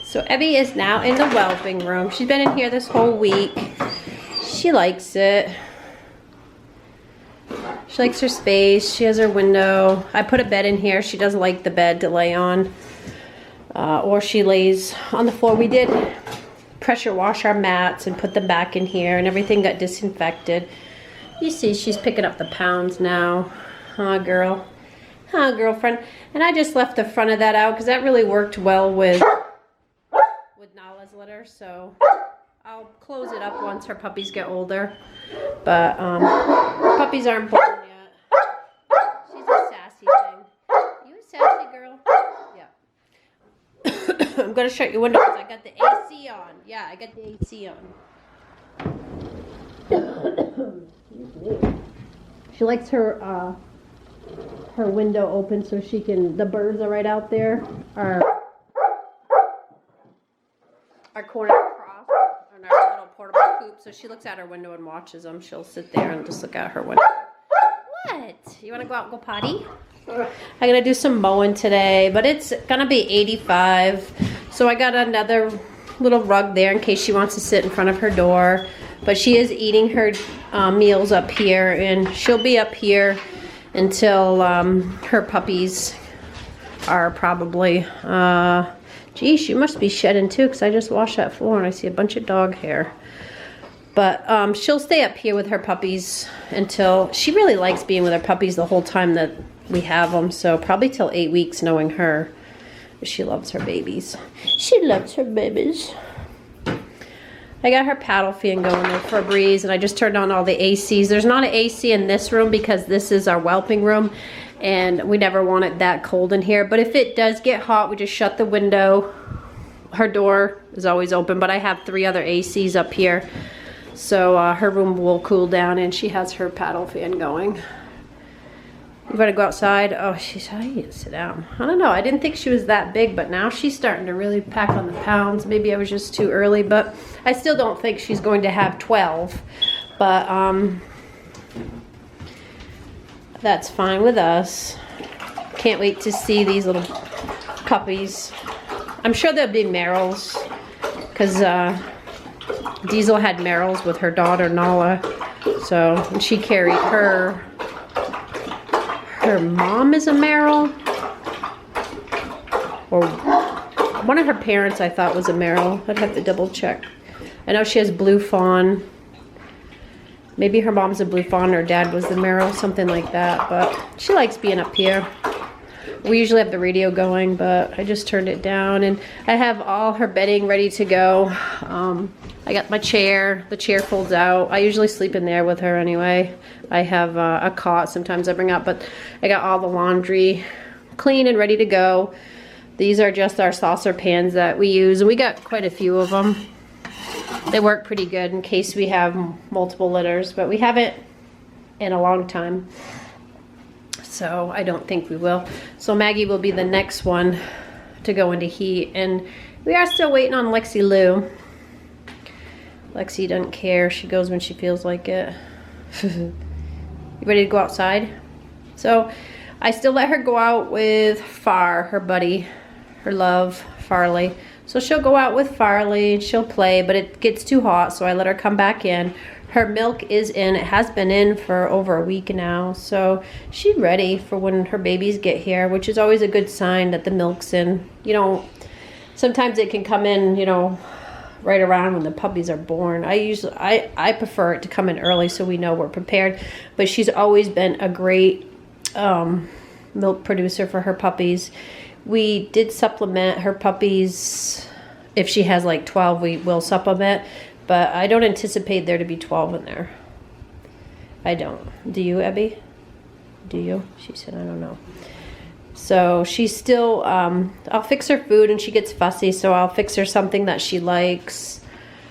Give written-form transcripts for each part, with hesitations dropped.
So Ebby is now in the whelping room. She's been in here this whole week. She likes it. She likes her space. She has her window. I put a bed in here. She doesn't like the bed to lay on. Or she lays on the floor. We did pressure wash our mats and put them back in here, and everything got disinfected. You see she's picking up the pounds now. Huh, girl? Huh, girlfriend? And I just left the front of that out because that really worked well with Nala's litter. So I'll close it up once her puppies get older. But puppies aren't born yet. She's a sassy thing. You a sassy girl? Yeah. I'm gonna shut your window because I got the AC on. Yeah, I got the AC on. She likes her window open so she can. The birds are right out there. Our corner cross on our little portable coop. So she looks out her window and watches them. She'll sit there and just look out her window. What? You want to go out and go potty? I'm gonna do some mowing today, but it's gonna be 85. So I got another little rug there in case she wants to sit in front of her door. But she is eating her meals up here, and she'll be up here until her puppies are probably, geez, she must be shedding too because I just washed that floor and I see a bunch of dog hair. But she'll stay up here with her puppies until, she really likes being with her puppies the whole time that we have them. So probably till 8 weeks knowing her. She loves her babies. She loves her babies. I got her paddle fan going there for a breeze, and I just turned on all the ACs. There's not an AC in this room because this is our whelping room, and we never want it that cold in here. But if it does get hot, we just shut the window. Her door is always open, but I have 3 other ACs up here, so her room will cool down, and she has her paddle fan going. You want to go outside? Oh, she's, I need to sit down. I don't know. I didn't think she was that big, but now she's starting to really pack on the pounds. Maybe I was just too early, but I still don't think she's going to have 12. But that's fine with us. Can't wait to see these little puppies. I'm sure there'll be Merrills, because Diesel had Merrills with her daughter Nala. So and she carried her. Her mom is a Merrill, or one of her parents I thought was a Merrill. I'd have to double check. I know she has Blue Fawn. Maybe her mom's a Blue Fawn, her dad was the Merrill, something like that. But she likes being up here. We usually have the radio going, but I just turned it down, and I have all her bedding ready to go. I got my chair. The chair folds out. I usually sleep in there with her anyway. I have a cot sometimes I bring up, but I got all the laundry clean and ready to go. These are just our saucer pans that we use, and we got quite a few of them. They work pretty good in case we have multiple litters, but we haven't in a long time. So I don't think we will. So Maggie will be the next one to go into heat, and we are still waiting on Lexi Lou. Lexi doesn't care. She goes when she feels like it. You ready to go outside? So I still let her go out with Far, her buddy, her love, Farley. So she'll go out with Farley and she'll play, but it gets too hot, so I let her come back in. Her milk is in. It has been in for over a week now, so she's ready for when her babies get here, which is always a good sign that the milk's in. You know, sometimes it can come in, you know, right around when the puppies are born. I prefer it to come in early so we know we're prepared, but she's always been a great milk producer for her puppies. We did supplement her puppies. If she has like 12, we will supplement, but I don't anticipate there to be 12 in there. I don't. Do you, Ebby? Do you? She said, I don't know. So she's still, I'll fix her food, and she gets fussy, so I'll fix her something that she likes.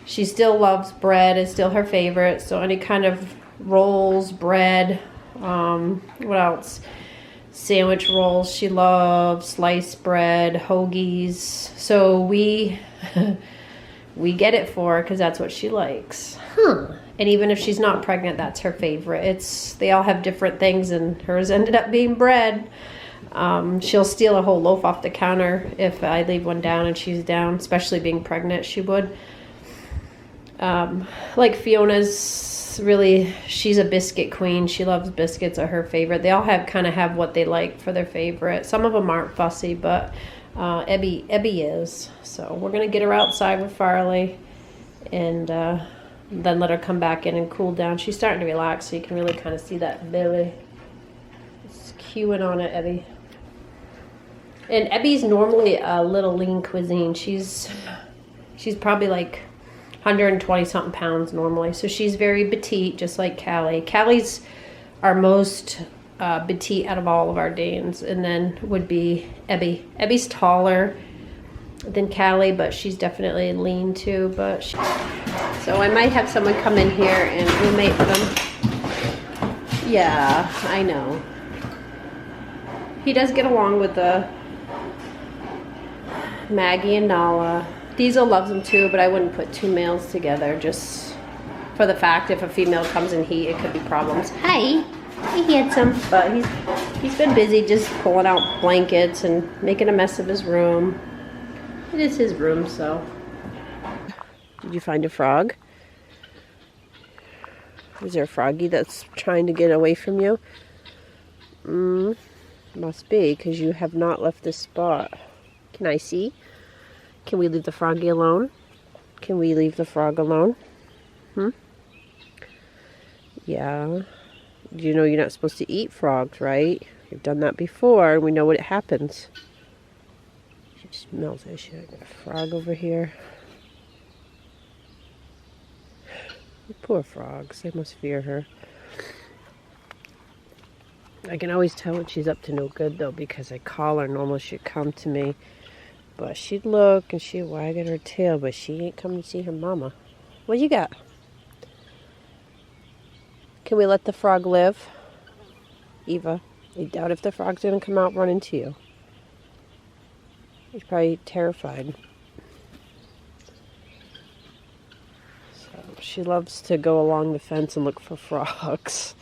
She still loves bread. It's still her favorite, so any kind of rolls, bread, what else? Sandwich rolls she loves, sliced bread, hoagies. So we get it for her because that's what she likes. And even if she's not pregnant, that's her favorite. They all have different things, and hers ended up being bread. She'll steal a whole loaf off the counter if I leave one down and she's down, especially being pregnant, she would. Like Fiona's really, she's a biscuit queen. She loves biscuits, are her favorite. They all kind of have what they like for their favorite. Some of them aren't fussy, but Ebby is. So we're going to get her outside with Farley and then let her come back in and cool down. She's starting to relax, so you can really kind of see that belly. It's cueing on it, Ebby. And Ebby's normally a little lean cuisine. She's probably like 120 something pounds normally. So she's very petite, just like Callie. Callie's our most petite out of all of our Danes. And then would be Ebby. Ebby's taller than Callie, but she's definitely lean too. So I might have someone come in here and roommate them. Yeah, I know. He does get along with the Maggie and Nala. Diesel loves them too, but I wouldn't put two males together just for the fact if a female comes in heat, it could be problems. Hi, he handsome, but he's been busy just pulling out blankets and making a mess of his room. It is his room, so. Did you find a frog? Is there a froggy that's trying to get away from you? Must be, because you have not left this spot. Can I see? Can we leave the froggy alone? Can we leave the frog alone? Yeah. You know you're not supposed to eat frogs, right? You've done that before, and we know what happens. She smells that shit. Got a frog over here. Poor frogs. They must fear her. I can always tell when she's up to no good, though, because I call her. Normally she'd come to me. But she'd look and she'd wag at her tail, but she ain't coming to see her mama. What you got? Can we let the frog live? Eva, I doubt if the frog's going to come out and run into you. He's probably terrified. So she loves to go along the fence and look for frogs.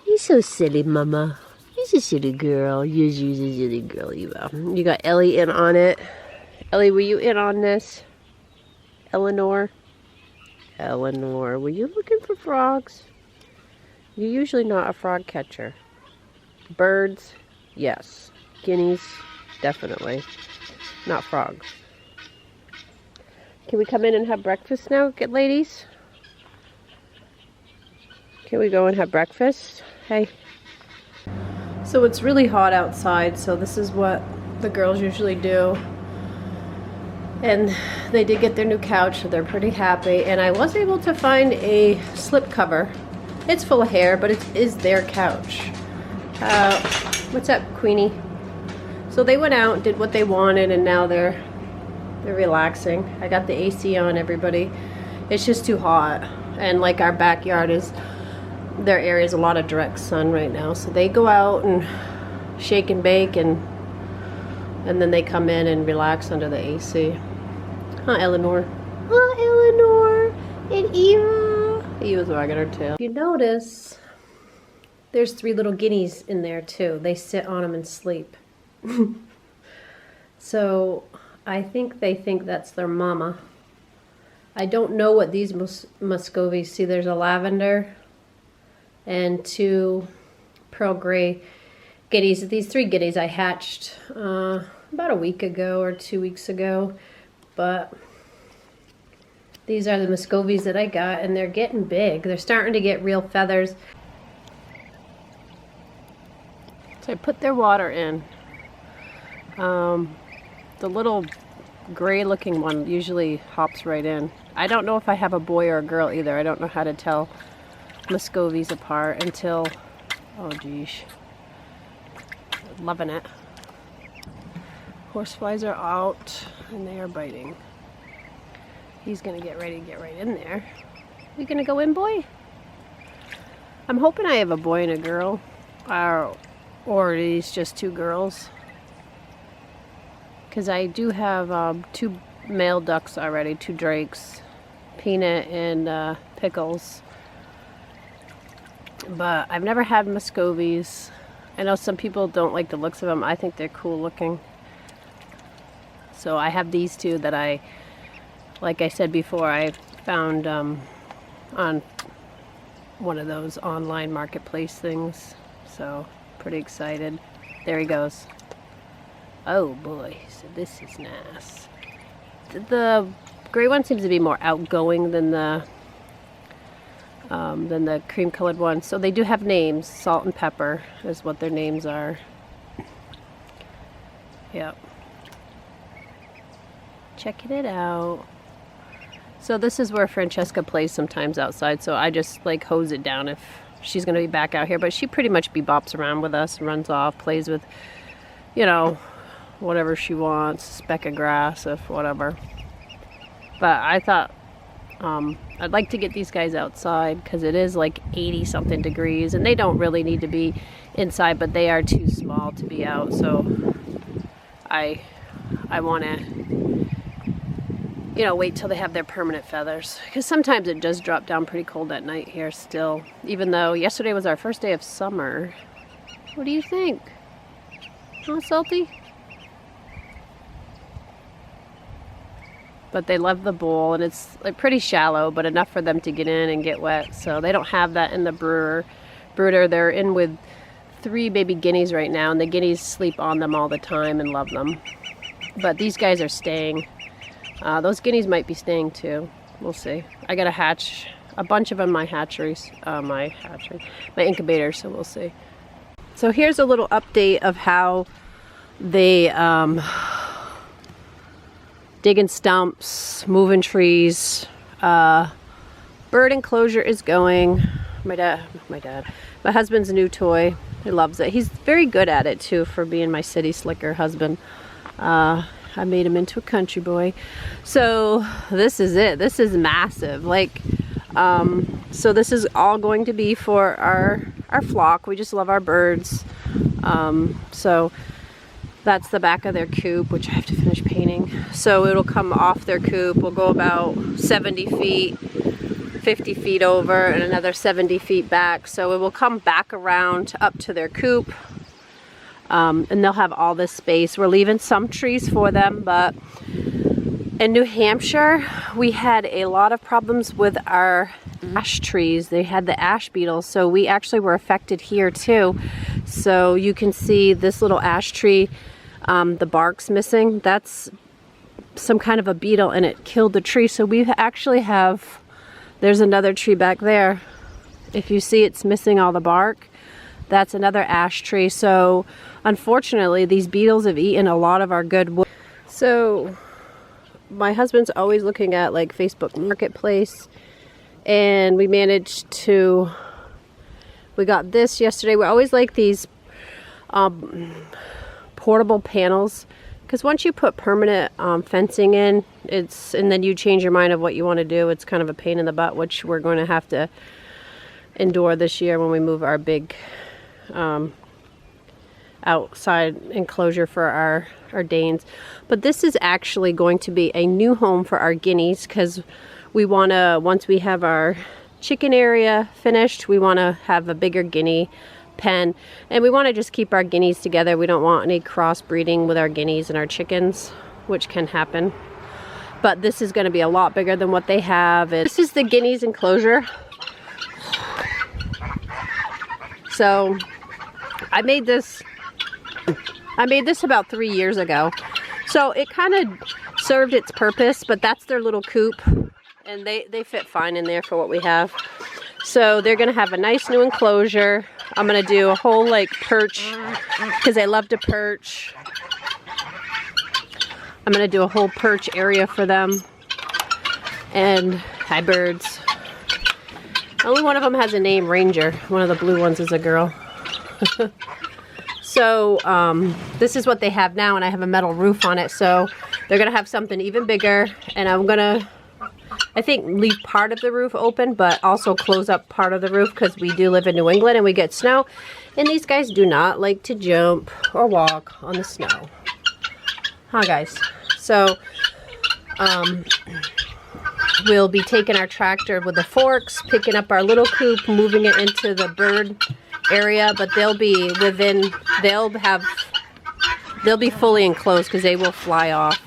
You're so silly, Mama. You're a silly girl. You're a silly girl, Eva. You got Ellie in on it. Ellie, were you in on this? Eleanor? Eleanor, were you looking for frogs? You're usually not a frog catcher. Birds? Yes. Guineas? Definitely. Not frogs. Can we come in and have breakfast now, good ladies? Can we go and have breakfast? Hey. So it's really hot outside, so this is what the girls usually do. And they did get their new couch, so they're pretty happy. And I was able to find a slip cover. It's full of hair, but it is their couch. What's up, Queenie? So they went out, did what they wanted, and now they're relaxing. I got the AC on, everybody. It's just too hot. And like our backyard is, their area is a lot of direct sun right now. So they go out and shake and bake, and then they come in and relax under the AC. Huh, Eleanor? Huh, Eleanor? And Eva? Eva's wagging her tail. If you notice, there's 3 little guineas in there too. They sit on them and sleep. So I think they think that's their mama. I don't know what these Muscovies, see there's a lavender and 2 pearl gray guineas. These 3 guineas I hatched about a week ago or 2 weeks ago, but these are the Muscovies that I got, and they're getting big. They're starting to get real feathers. So I put their water in. The little gray looking one usually hops right in. I don't know if I have a boy or a girl either. I don't know how to tell Muscovies apart until, oh geez, loving it. Horseflies are out and they are biting. He's gonna get ready to get right in there. You gonna go in, boy? I'm hoping I have a boy and a girl, or these just 2 girls. Because I do have 2 male ducks already, 2 drakes, Peanut and Pickles. But I've never had Muscovies, I know some people don't like the looks of them. I think they're cool looking. So I have these two that I, like I said before, I found on one of those online marketplace things. So pretty excited. There he goes. Oh boy, so this is nice. The gray one seems to be more outgoing than the cream colored one. So they do have names. Salt and Pepper is what their names are. Yep. Checking it out. So this is where Francesca plays sometimes outside, so I just like hose it down if she's gonna be back out here, but she pretty much bebops around with us, runs off, plays with, you know, whatever she wants, speck of grass, if whatever. But I thought I'd like to get these guys outside because it is like 80 something degrees and they don't really need to be inside, but they are too small to be out. So I want to, you know, wait till they have their permanent feathers, because sometimes it does drop down pretty cold at night here still, even though yesterday was our first day of summer. What do you think? Huh, Salty? But they love the bowl, and it's like pretty shallow, but enough for them to get in and get wet. So they don't have that in the brooder. They're in with 3 baby guineas right now, and the guineas sleep on them all the time and love them. But these guys are staying. Those guineas might be staying too. We'll see. I got to hatch a bunch of them in my hatcheries, my incubator, so we'll see. So here's a little update of how they digging stumps, moving trees. Bird enclosure is going. My husband's new toy. He loves it. He's very good at it too, for being my city slicker husband. I made him into a country boy. So this is it. This is massive. Like, so this is all going to be for our flock. We just love our birds. So that's the back of their coop, which I have to finish painting. So it'll come off their coop. We'll go about 70 feet, 50 feet over, and another 70 feet back. So it will come back around up to their coop. And they'll have all this space. We're leaving some trees for them, but in New Hampshire, we had a lot of problems with our ash trees. They had the ash beetles, so we actually were affected here too. So you can see this little ash tree, the bark's missing. That's some kind of a beetle, and it killed the tree. So we actually have, there's another tree back there. If you see, it's missing all the bark. That's another ash tree. So unfortunately, these beetles have eaten a lot of our good wood. So my husband's always looking at like Facebook Marketplace, and we managed to, we got this yesterday. We always like these portable panels, because once you put permanent fencing in, and then you change your mind of what you want to do, it's kind of a pain in the butt, which we're going to have to endure this year when we move our big outside enclosure for our Danes. But this is actually going to be a new home for our guineas, because we want to, once we have our chicken area finished, we want to have a bigger guinea pen, and we want to just keep our guineas together. We don't want any crossbreeding with our guineas and our chickens, which can happen. But this is going to be a lot bigger than what they have. This is the guineas enclosure. So I made this about 3 years ago. So it kind of served its purpose, but that's their little coop, and they fit fine in there for what we have. So they're gonna have a nice new enclosure. I'm gonna do a whole like perch, because they love to perch. I'm gonna do a whole perch area for them. And hi birds. Only one of them has a name, Ranger. One of the blue ones is a girl. So this is what they have now, and I have a metal roof on it. So they're gonna have something even bigger, and I'm gonna, I think, leave part of the roof open, but also close up part of the roof, because we do live in New England and we get snow, and these guys do not like to jump or walk on the snow. Huh, guys? So we'll be taking our tractor with the forks, picking up our little coop, moving it into the bird area, but they'll be within, they'll be fully enclosed because they will fly off.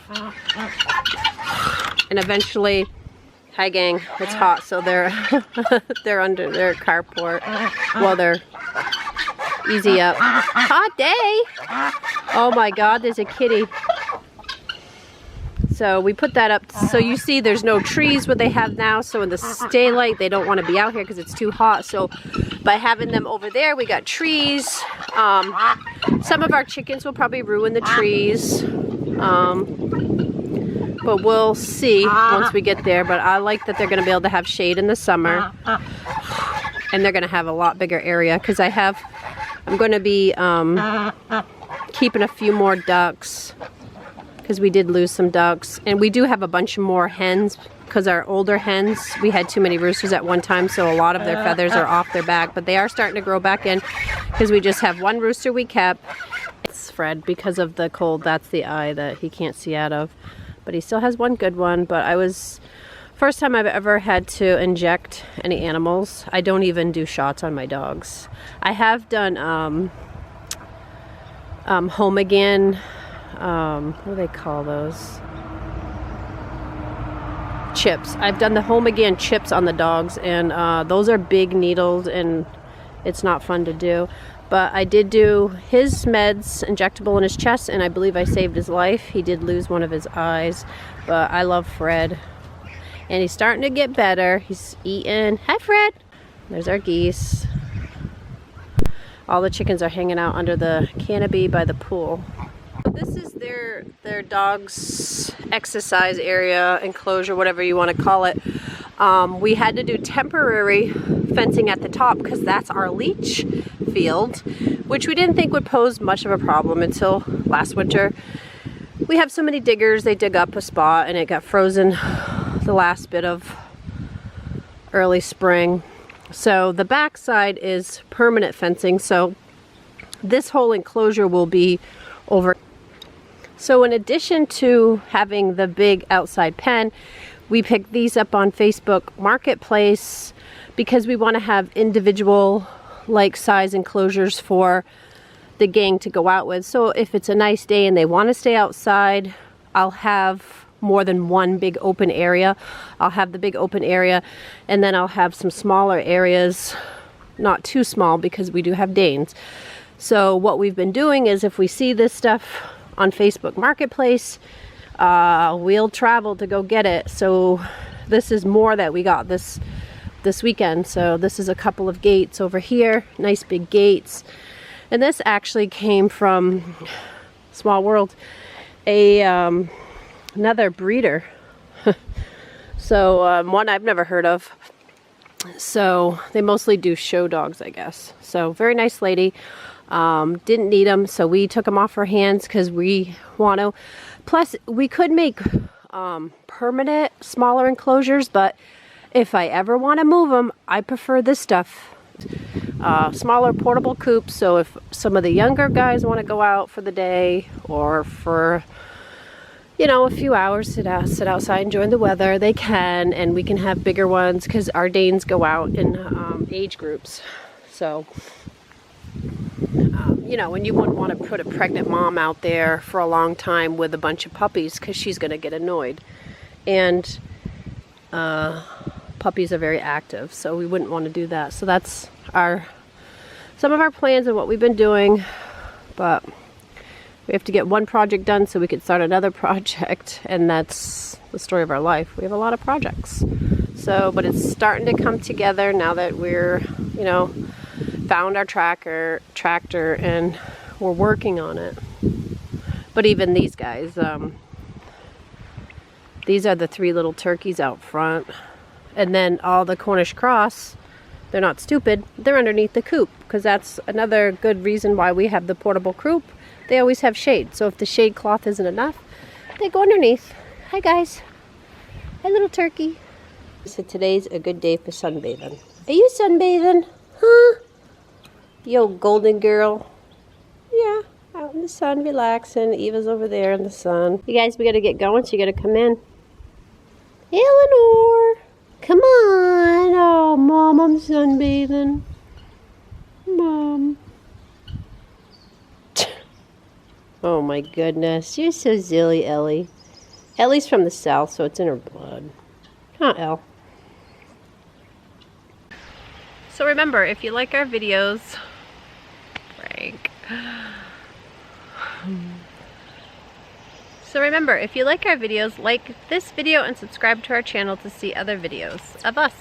And eventually, hi gang, it's hot, so they're they're under their carport. Well, they're easy up. Hot day! Oh my God, there's a kitty. So we put that up. So you see there's no trees where they have now. So in the daylight, they don't want to be out here because it's too hot. So by having them over there, we got trees. Some of our chickens will probably ruin the trees. But we'll see once we get there. But I like that they're going to be able to have shade in the summer. And they're going to have a lot bigger area because I'm going to be keeping a few more ducks. Because we did lose some ducks, and we do have a bunch more hens because our older hens, we had too many roosters at one time, so a lot of their feathers are off their back, but they are starting to grow back in because we just have one rooster we kept. It's Fred because of the cold. That's the eye that he can't see out of, but he still has one good one. But first time I've ever had to inject any animals. I don't even do shots on my dogs. I have done home again. What do they call those? Chips. I've done the home again chips on the dogs, and those are big needles and it's not fun to do. But I did do his meds, injectable in his chest, and I believe I saved his life. He did lose one of his eyes, but I love Fred. And he's starting to get better. He's eating. Hi, Fred. There's our geese. All the chickens are hanging out under the canopy by the pool. This is their dog's exercise area, enclosure, whatever you want to call it. We had to do temporary fencing at the top because that's our leach field, which we didn't think would pose much of a problem until last winter. We have so many diggers, they dig up a spot and it got frozen the last bit of early spring. So the back side is permanent fencing, so this whole enclosure will be over. So in addition to having the big outside pen, we picked these up on Facebook Marketplace because we want to have individual like size enclosures for the gang to go out with. So if it's a nice day and they want to stay outside, I'll have more than one big open area. I'll have the big open area, and then I'll have some smaller areas, not too small because we do have Danes. So what we've been doing is if we see this stuff on Facebook Marketplace, we'll travel to go get it. So this is more that we got this weekend. So this is a couple of gates over here, nice big gates. And this actually came from Small World, another breeder. So one I've never heard of. So they mostly do show dogs, I guess. So very nice lady. Didn't need them, so we took them off her hands because we want to. Plus, we could make permanent smaller enclosures, but if I ever want to move them, I prefer this stuff. Smaller portable coops, so if some of the younger guys want to go out for the day or for, you know, a few hours, sit outside, enjoying the weather, they can, and we can have bigger ones because our Danes go out in age groups. So you know, and you wouldn't want to put a pregnant mom out there for a long time with a bunch of puppies because she's going to get annoyed. And puppies are very active, so we wouldn't want to do that. So that's some of our plans and what we've been doing. But we have to get one project done so we can start another project, and that's the story of our life. We have a lot of projects. So, but it's starting to come together now that we're, you know, found our tractor and we're working on it. But even these guys, these are the 3 little turkeys out front, and then all the Cornish cross, they're not stupid, they're underneath the coop, because that's another good reason why we have the portable coop. They always have shade, so if the shade cloth isn't enough, they go underneath. Hi guys. Hi little turkey. So today's a good day for sunbathing. Are you sunbathing? Huh? You old golden girl. Yeah, out in the sun, relaxing. Eva's over there in the sun. You guys, we gotta get going, so you gotta come in. Eleanor, come on. Oh, Mom, I'm sunbathing. Mom. Oh my goodness. You're so silly, Ellie. Ellie's from the south, so it's in her blood. Huh, Elle? So remember, if you like our videos, Frank. So remember, if you like our videos, like this video and subscribe to our channel to see other videos of us.